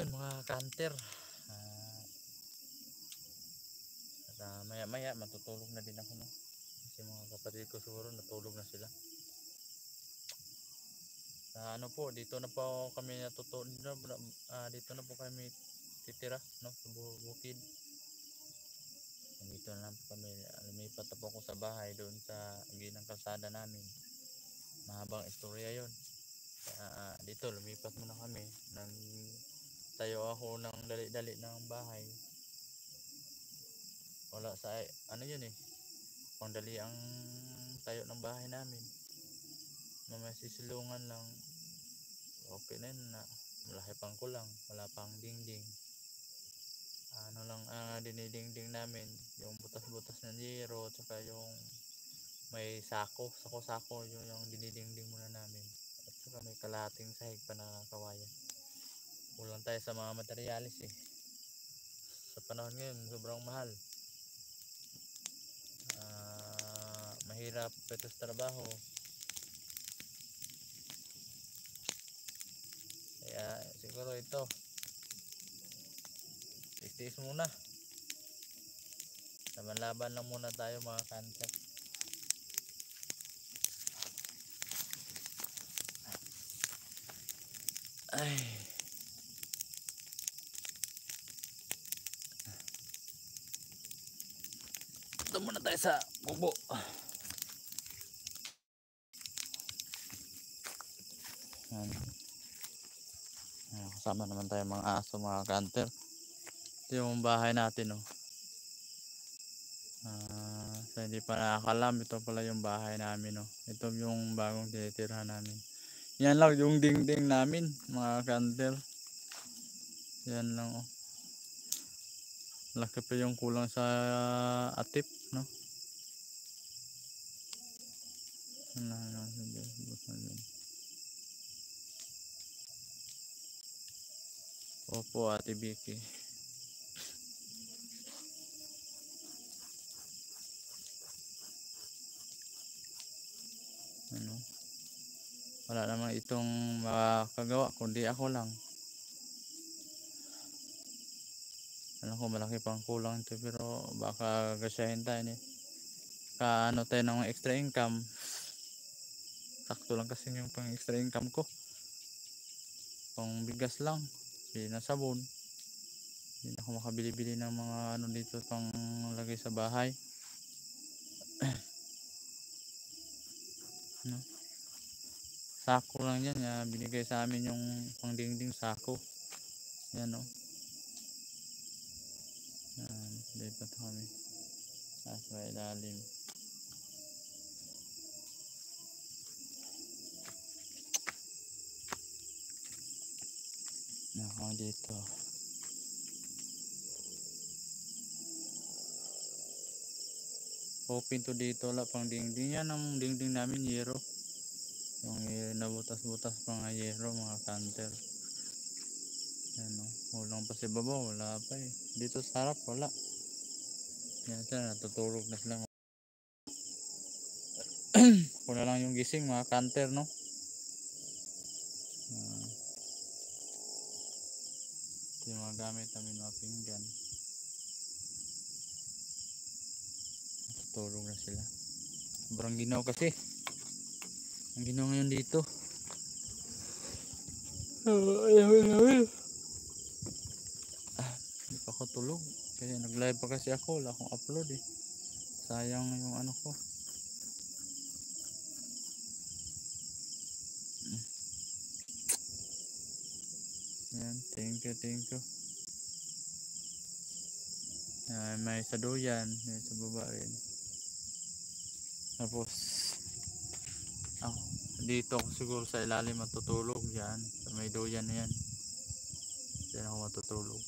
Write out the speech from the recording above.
yun mga kanter, maya maya matutulog na din ako, no? Kasi mga kapatid ko siguro natulog na sila. Ano po, dito na po kami dito na po kami titira, no, sa bukid. Dito na lang po kami, lumipat na po ako sa bahay doon sa ginang kalsada namin. Mahabang istorya yon. Dito lumipat muna kami, nang tayo ako ng dali-dali ng bahay. Wala sa ano yun eh, pangdali ang tayo ng bahay namin. May sisilungan lang, okay na yun, na malaki pang kulang, wala pang dingding. Ano lang dinidingding namin, yung butas-butas ng zero, tsaka yung may sako yung dinidingding muna namin, at saka may kalahating sahig pa na kawayan. Kulang tayo sa mga materialis eh, sa panahon ngayon sobrang mahal. Mahirap ito sa trabaho, kaya siguro ito titiis muna, laban-laban lang muna tayo mga kanter. Ay, ito muna tayo sa bubo. Kasama naman tayo mga aso mga kanter. Ito yung bahay natin, oh. So hindi pa nakakalam, ito pala yung bahay namin, oh. Ito yung bagong tinitirhan namin. Yan lang yung dingding namin mga kanter. Yan lang, oh. Laki pa yung kulang sa atip, no? Opo, Ate Vicky. Ano? Wala namang itong makagawa kundi ako lang. Alam ko malaki pang kulang ito, pero baka gasyahin tayo eh. Ano tayo ng extra income. Sakto lang kasi yung pang extra income ko. Pang bigas lang, bili na sabon. Hindi na ako makabili-bili ng mga ano dito pang lagay sa bahay. No? Sako lang yan, binigay sa amin yung pang dingding sako. Yan, o. Lipat kami. Sa ilalim. Ako dito. Open to dito, wala pang dingding. Yan ang dingding namin, yero. Yung nabutas-butas pang yero mga kanter. Yan, o. Walang pa si baba, wala pa eh. Dito sa harap, wala. Yan sila, natutulog na sila. Ako na lang yung gising mga kanter, no? Ito yung mga gamit namin, mga pinggan. Natutulog na sila. Sobrang ginaw kasi. Ang ginaw ngayon dito. Hindi pa ako tulog. Kasi nag-live pa kasi ako. Wala akong upload eh. Sayang yung ano ko. Yan, thank you. May sa duyan, may sa baba rin. Tapos ako dito ako siguro sa ilalim matutulog yan. May duyan na yan. Diyan ako matutulog.